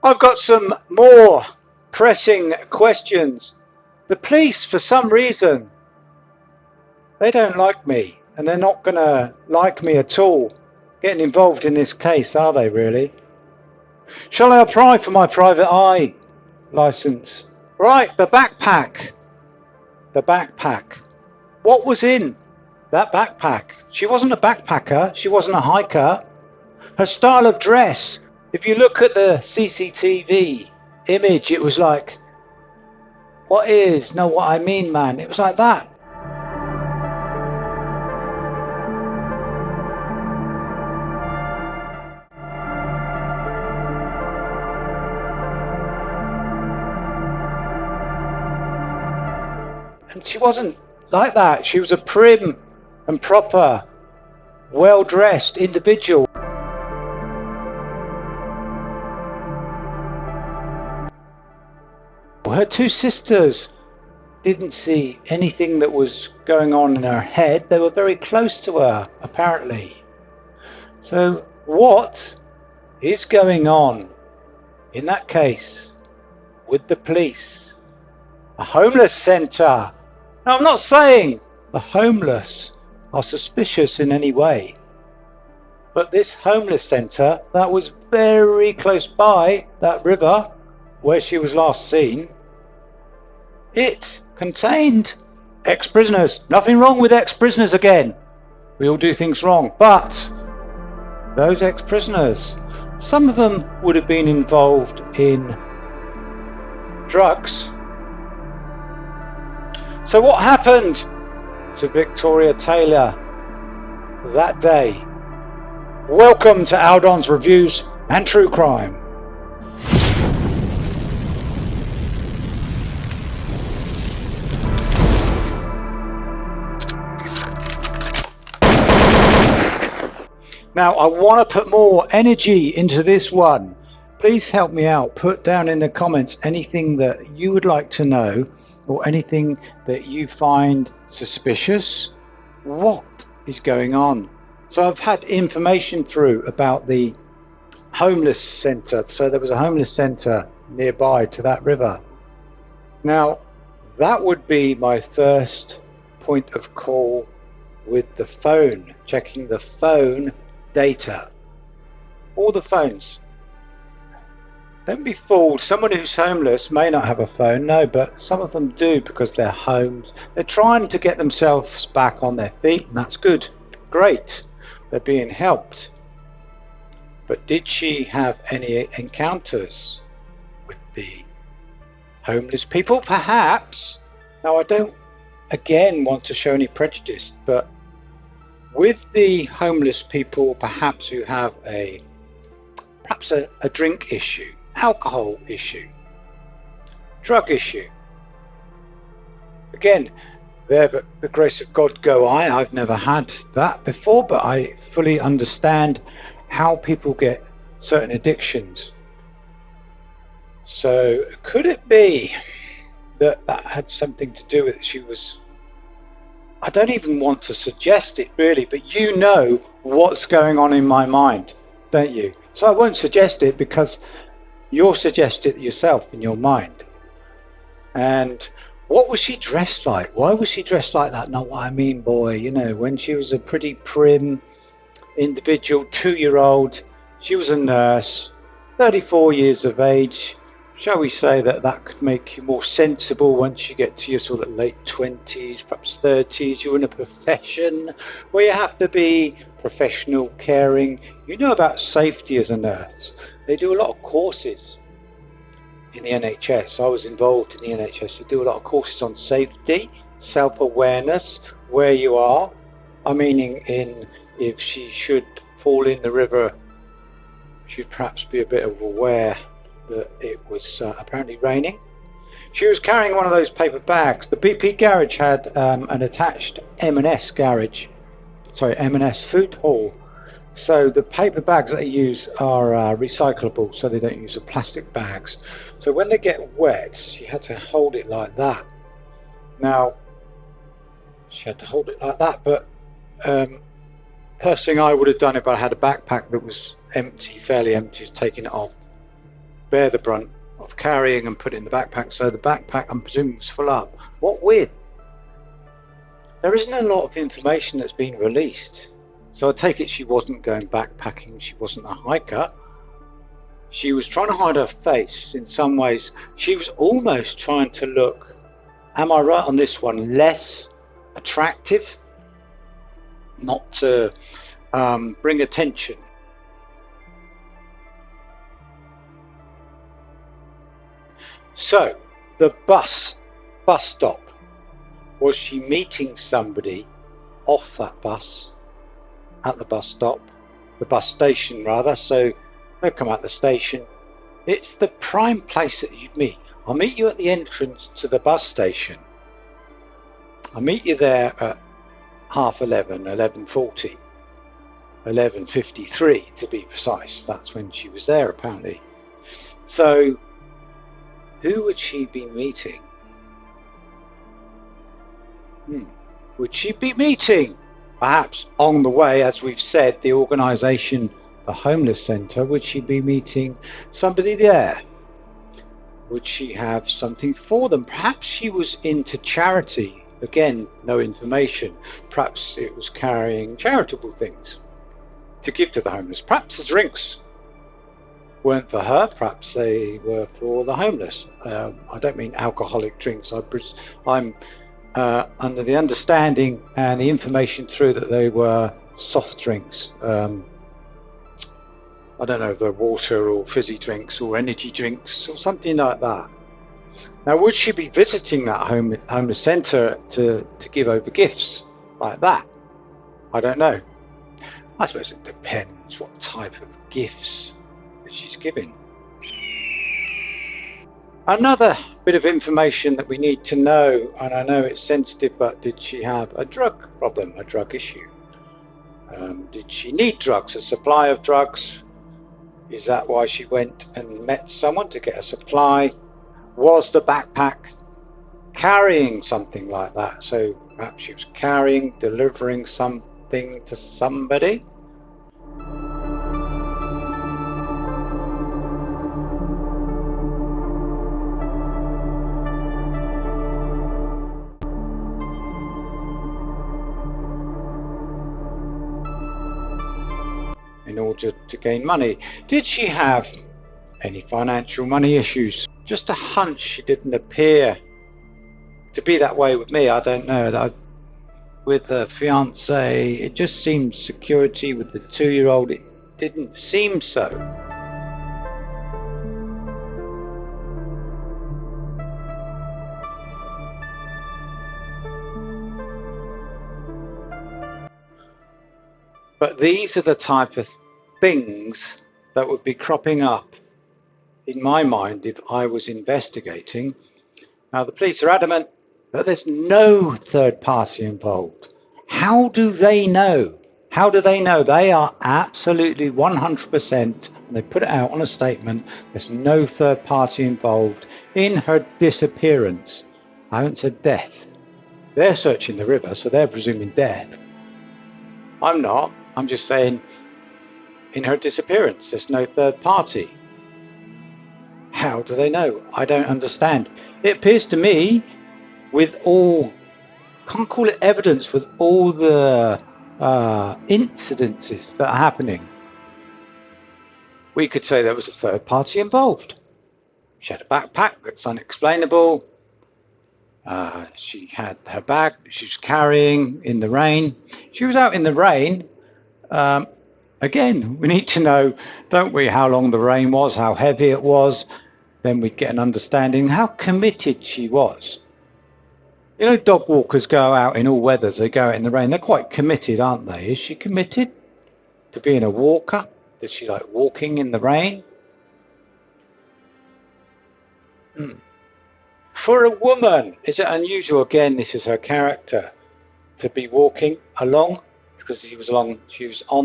I've got some more pressing questions. The police, for some reason, they don't like me, and they're not going to like me at all getting involved in this case, are they really? Shall I apply for my private eye license? Right, the backpack. The backpack. What was in that backpack? She wasn't a backpacker. She wasn't a hiker. Her style of dress, if you look at the CCTV image, it was like, what I mean, man. It was like that. And she wasn't like that. She was a prim and proper, well-dressed individual. Her two sisters didn't see anything that was going on in her head. They were very close to her, apparently. So what is going on in that case with the police? A homeless centre. Now, I'm not saying the homeless are suspicious in any way, but this homeless centre that was very close by that river where she was last seen, it contained ex-prisoners. Nothing wrong with ex-prisoners again. We all do things wrong. But those ex-prisoners, some of them would have been involved in drugs. So what happened to VictoriaTaylor that day? Welcome to Aldon's Reviews and True Crime. Now, I want to put more energy into this one. Please help me out. Put down in the comments anything that you would like to know or anything that you find suspicious. What is going on? So I've had information through about the homeless centre. So there was a homeless centre nearby to that river. Now, that would be my first point of call with the phone, checking the phone data. All the phones. Don't be fooled. Someone who's homeless may not have a phone, no, but some of them do because they're homes. They're trying to get themselves back on their feet, and that's good. Great. They're being helped. But did she have any encounters with the homeless people? Perhaps. Now, I don't, again, want to show any prejudice, but with the homeless people, perhaps who have perhaps a drink issue, alcohol issue, drug issue. Again, there, but the grace of God go I. I've never had that before, but I fully understand how people get certain addictions. So could it be that had something to do with it? She was, I don't even want to suggest it really, but you know what's going on in my mind, don't you? So I won't suggest it because you'll suggest it yourself in your mind. And what was she dressed like? Why was she dressed like that? Not what I mean, boy. You know, when she was a pretty prim individual, 2-year-old, she was a nurse, 34 years of age. Shall we say that could make you more sensible once you get to your sort of late 20s, perhaps 30s. You're in a profession where you have to be professional, caring. You know about safety as a nurse. They do a lot of courses in the NHS. I was involved in the NHS. They do a lot of courses on safety, self-awareness, where you are. I'm meaning in if she should fall in the river, she'd perhaps be a bit aware that it was apparently raining. She was carrying one of those paper bags. The BP garage had an attached M&S food hall. So the paper bags that they use are recyclable, so they don't use the plastic bags. So when they get wet, she had to hold it like that. Now, she had to hold it like that, but first thing I would have done if I had a backpack that was empty, fairly empty, is taking it off. bear the brunt of carrying and put it in the backpack. So the backpack, I'm presuming, was full up. What with? There isn't a lot of information that's been released. So I take it she wasn't going backpacking. She wasn't a hiker. She was trying to hide her face in some ways. She was almost trying to look, am I right on this one, less attractive, not to bring attention. So the bus stop, was she meeting somebody off that bus at the bus stop, the bus station rather? So they come out the station. It's the prime place that you'd meet. I'll meet you at the entrance to the bus station. I'll meet you there at 11:30, 11:40, 11:53 to be precise. That's when she was there apparently. So who would she be meeting? Would she be meeting, perhaps on the way, as we've said, the organisation, the homeless centre? Would she be meeting somebody there? Would she have something for them? Perhaps she was into charity. Again, no information. Perhaps it was carrying charitable things to give to the homeless. Perhaps the drinks weren't for her. Perhaps they were for the homeless. I don't mean alcoholic drinks. I'm under the understanding and the information through that they were soft drinks. I don't know if they're water or fizzy drinks or energy drinks or something like that. Now, would she be visiting that homeless centre to give over gifts like that? I don't know. I suppose it depends what type of gifts that she's giving. Another bit of information that we need to know, and I know it's sensitive, but did she have a drug problem, a drug issue? Did she need drugs, a supply of drugs? Is that why she went and met someone to get a supply? Was the backpack carrying something like that? So perhaps she was carrying, delivering something to somebody. In order to gain money. Did she have any financial money issues? Just a hunch. She didn't appear to be that way with me. I don't know. With the fiance, it just seemed security. With the 2-year-old, it didn't seem so. But these are the type of things that would be cropping up in my mind if I was investigating. Now, the police are adamant that there's no third party involved. How do they know? How do they know? They are absolutely 100%, and they put it out on a statement, there's no third party involved in her disappearance. I haven't said death. They're searching the river, so they're presuming death. I'm not. I'm just saying in her disappearance, there's no third party. How do they know? I don't understand. It appears to me, with all, can't call it evidence, with all the incidences that are happening, we could say there was a third party involved. She had a backpack that's unexplainable. She had her bag she was carrying in the rain. She was out in the rain. Again, we need to know, don't we, how long the rain was, how heavy it was. Then we'd get an understanding how committed she was. You know, dog walkers go out in all weathers. They go out in the rain. They're quite committed, aren't they? Is she committed to being a walker? Does she like walking in the rain? For a woman, is it unusual, again, this is her character, to be walking along? Because she was on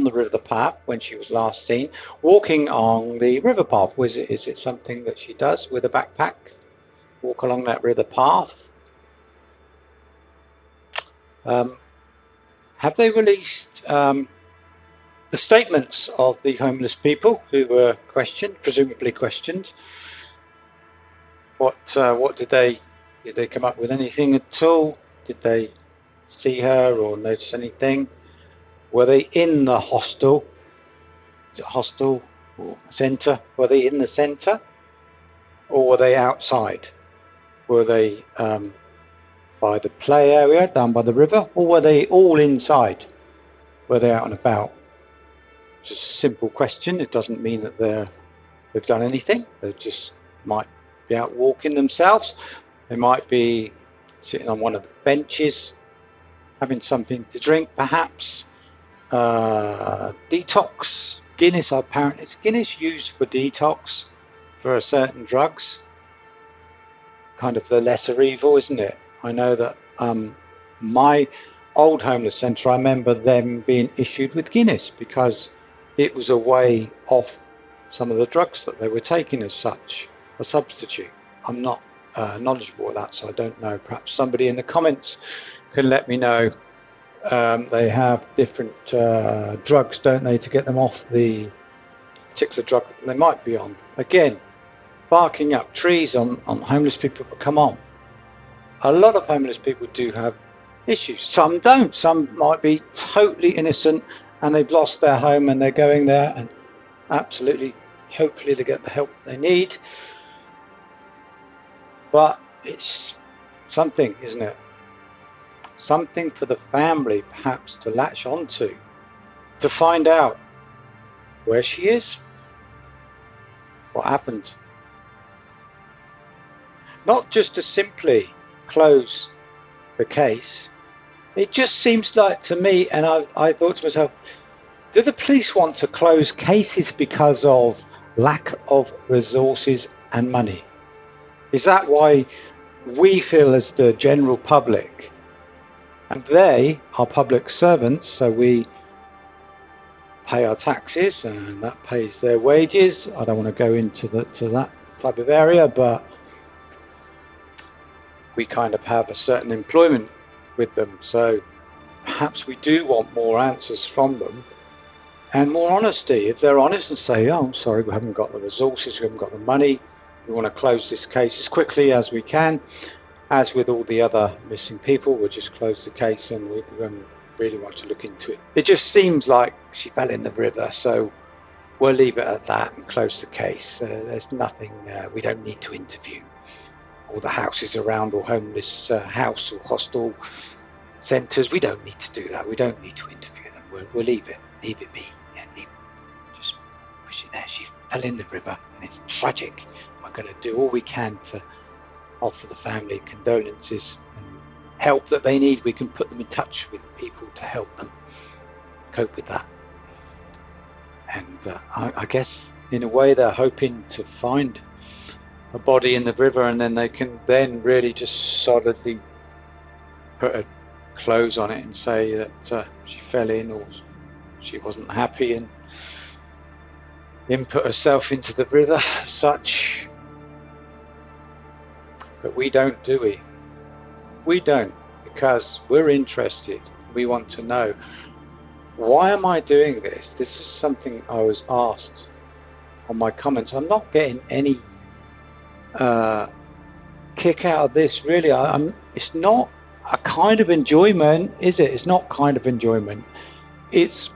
the river path when she was last seen, walking on the river path. Is it something that she does with a backpack? Walk along that river path? Have they released the statements of the homeless people who were questioned, presumably questioned. What did they come up with anything at all? Did they see her or notice anything? Were they in the hostel? Is it hostel or centre? Were they in the centre, or were they outside? Were they by the play area down by the river, or were they all inside? Were they out and about? Just a simple question. It doesn't mean that they've done anything. They just might be out walking themselves. They might be sitting on one of the benches, having something to drink, perhaps. Detox. Guinness, apparently. Is Guinness used for detox for certain drugs? Kind of the lesser evil, isn't it? I know that my old homeless centre, I remember them being issued with Guinness because it was a way off some of the drugs that they were taking as such, a substitute. I'm not knowledgeable of that, so I don't know. Perhaps somebody in the comments can let me know. They have different drugs, don't they, to get them off the particular drug that they might be on. Again, barking up trees on homeless people, but come on. A lot of homeless people do have issues. Some don't. Some might be totally innocent and they've lost their home and they're going there, and absolutely, hopefully they get the help they need. But it's something, isn't it? Something for the family perhaps to latch onto, to find out where she is, what happened. Not just to simply close the case. It just seems like to me, and I thought to myself, do the police want to close cases because of lack of resources and money? Is that why we feel as the general public, and they are public servants, so we pay our taxes and that pays their wages? I don't want to go into that type of area, but we kind of have a certain employment with them, so perhaps we do want more answers from them and more honesty. If they're honest and say, oh, I'm sorry, we haven't got the resources, we haven't got the money, we want to close this case as quickly as we can. As with all the other missing people, we'll just close the case and we really want to look into it. It just seems like she fell in the river, so we'll leave it at that and close the case. There's nothing, we don't need to interview all the houses around, or homeless house or hostel centres. We don't need to do that. We don't need to interview them. We'll leave it be. Yeah, just push it there. She fell in the river and it's tragic. We're going to do all we can to offer the family condolences and help that they need. We can put them in touch with people to help them cope with that. And I guess in a way they're hoping to find a body in the river, and then they can then really just solidly put a close on it and say that she fell in, or she wasn't happy and put herself into the river as such. But we don't, do we? We don't, because we're interested. We want to know, why am I doing this? This is something I was asked on my comments. I'm not getting any kick out of this, really. It's not a kind of enjoyment, is it? It's not kind of enjoyment. It's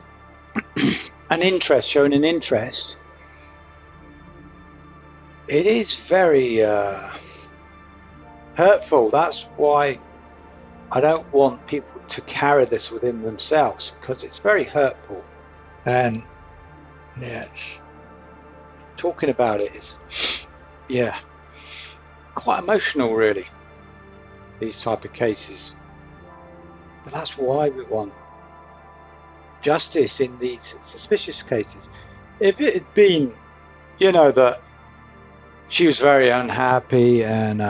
an interest, showing an interest. It is very hurtful. That's why I don't want people to carry this within themselves, because it's very hurtful. And yeah, talking about it is, yeah, quite emotional, really, these type of cases. But that's why we want justice in these suspicious cases. If it had been, that she was very unhappy and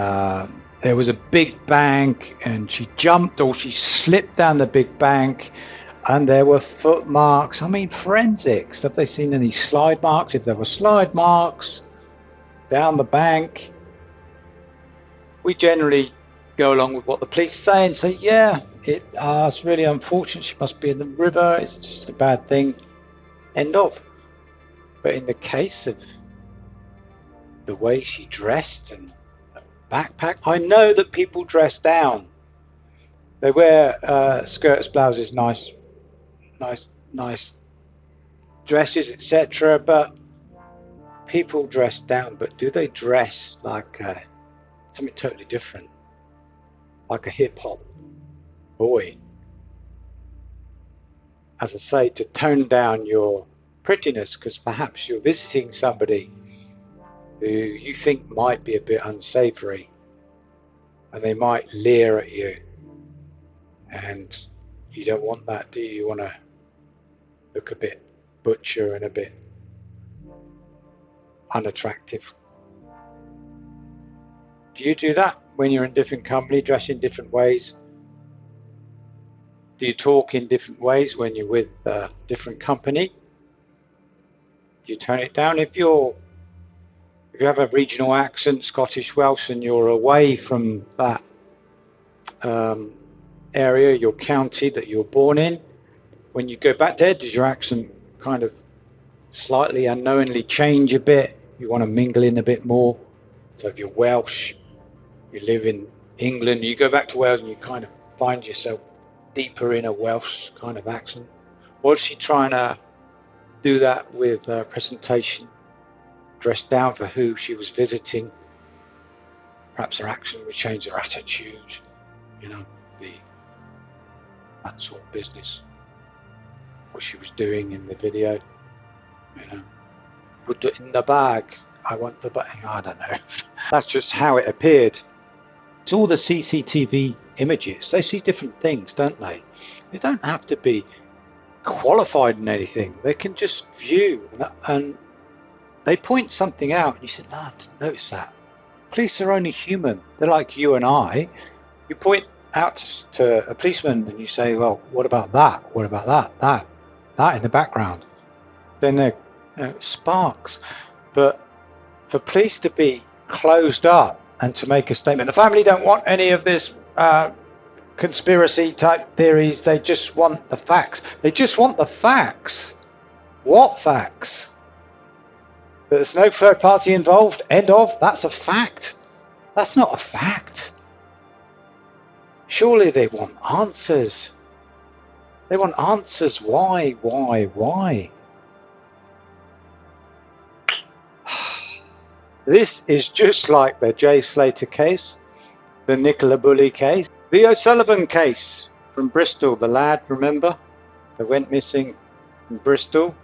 there was a big bank and she jumped or she slipped down the big bank and there were foot marks. I mean, forensics, have they seen any slide marks? If there were slide marks down the bank, we generally go along with what the police say and say, yeah, it's really unfortunate. She must be in the river. It's just a bad thing. End of. But in the case of the way she dressed and a backpack, I know that people dress down. They wear skirts, blouses, nice dresses, etc. But people dress down. But do they dress like something totally different, like a hip hop boy? As I say, to tone down your prettiness, because perhaps you're visiting somebody who you think might be a bit unsavory, and they might leer at you, and you don't want that, do you? You want to look a bit butcher and a bit unattractive. Do you do that when you're in different company, dress in different ways? Do you talk in different ways when you're with a different company? Do you tone it down? If you have a regional accent, Scottish, Welsh, and you're away from that area, your county that you're born in, when you go back there, does your accent kind of slightly unknowingly change a bit? You want to mingle in a bit more. So if you're Welsh, you live in England, you go back to Wales and you kind of find yourself deeper in a Welsh kind of accent. Was she trying to do that with her presentation, dressed down for who she was visiting? Perhaps her accent would change, her attitude, that sort of business. What she was doing in the video, put it in the bag, I want the bag, I don't know. That's just how it appeared. It's all the CCTV images. They see different things, don't they? They don't have to be qualified in anything. They can just view, and they point something out and you say, no, I didn't notice that. Police are only human. They're like you and I. You point out to a policeman and you say, well, what about that? What about that in the background? Then there sparks. But for police to be closed up and to make a statement, the family don't want any of this conspiracy type theories. They just want the facts. They just want the facts. What facts? There's no third party involved. End of. That's a fact. That's not a fact. Surely they want answers. They want answers. Why? This is just like the J. Slater case, the Nicola Bulley case, the O'Sullivan case from Bristol, the lad, remember, that went missing in Bristol,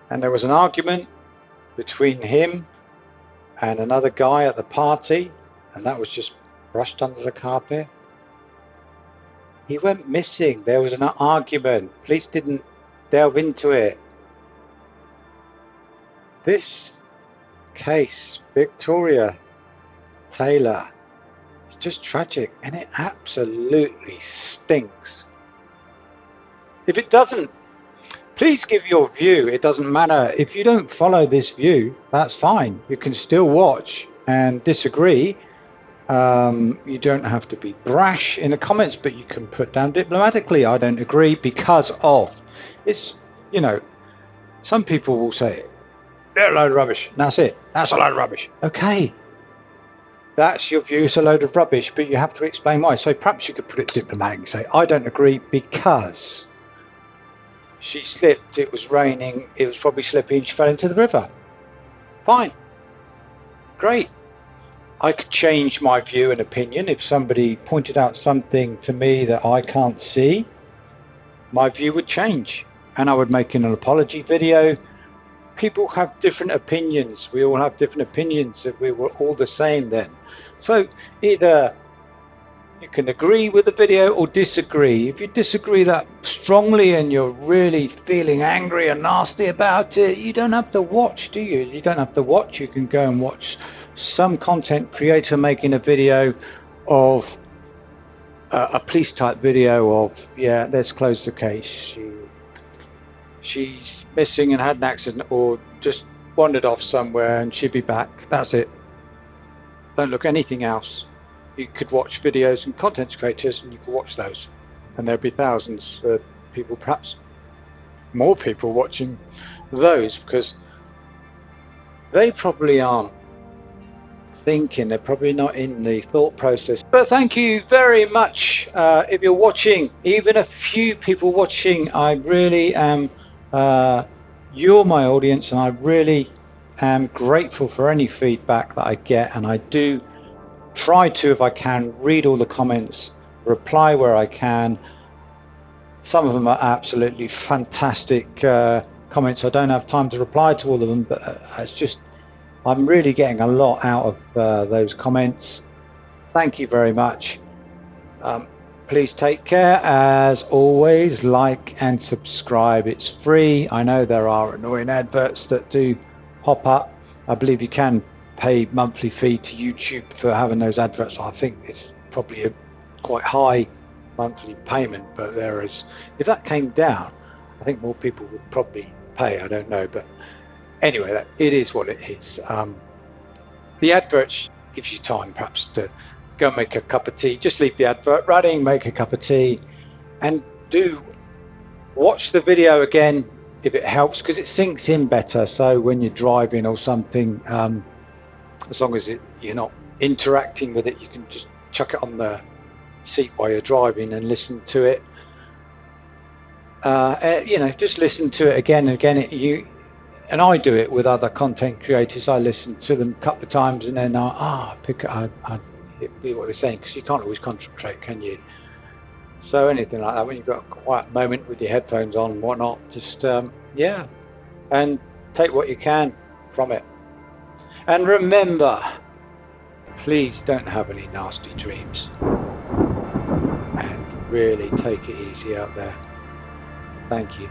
and there was an argument between him and another guy at the party, and that was just brushed under the carpet. He went missing. There was an argument. Police didn't delve into it. This case, VictoriaTaylor, it's just tragic, and it absolutely stinks. If it doesn't, please give your view. It doesn't matter. If you don't follow this view, that's fine. You can still watch and disagree. You don't have to be brash in the comments, but you can put down diplomatically, I don't agree because of. It's, some people will say, they're a load of rubbish. And that's it. That's a load of rubbish. Okay. That's your view. It's a load of rubbish, but you have to explain why. So perhaps you could put it diplomatically, say, I don't agree because she slipped, it was raining, it was probably slippy, and she fell into the river. Fine. Great. I could change my view and opinion if somebody pointed out something to me that I can't see. My view would change, and I would make an apology video. People have different opinions. We all have different opinions. If we were all the same then. So either you can agree with the video or disagree. If you disagree that strongly and you're really feeling angry and nasty about it, you don't have to watch, do you? You don't have to watch. You can go and watch some content creator making a video of a police type video of, yeah, let's close the case. She's missing and had an accident or just wandered off somewhere and she'll be back. That's it. Don't look anything else. You could watch videos and content creators and you could watch those. And there'd be thousands of people perhaps more people watching those, because they probably aren't thinking, they're probably not in the thought process. But thank you very much. If you're watching, even a few people watching, I really am, you're my audience, and I really am grateful for any feedback that I get, and I do try to, if I can, read all the comments, reply where I can. Some of them are absolutely fantastic comments. I don't have time to reply to all of them, but it's just, I'm really getting a lot out of those comments. Thank you very much. Please take care. As always, like and subscribe. It's free. I know there are annoying adverts that do pop up. I believe you can pay monthly fee to YouTube for having those adverts. I think it's probably a quite high monthly payment, but there is, if that came down, I think more people would probably pay. I don't know, but anyway, it is what it is. The advert gives you time perhaps to go and make a cup of tea. Just leave the advert running, make a cup of tea, and do watch the video again if it helps, because it sinks in better. So when you're driving or something, as long as you're not interacting with it, you can just chuck it on the seat while you're driving and listen to it. Just listen to it again and again. And I do it with other content creators. I listen to them a couple of times and then I pick it up, I hear what they're saying, because you can't always concentrate, can you? So anything like that, when you've got a quiet moment with your headphones on and whatnot, just and take what you can from it. And remember, please don't have any nasty dreams, and really take it easy out there. Thank you.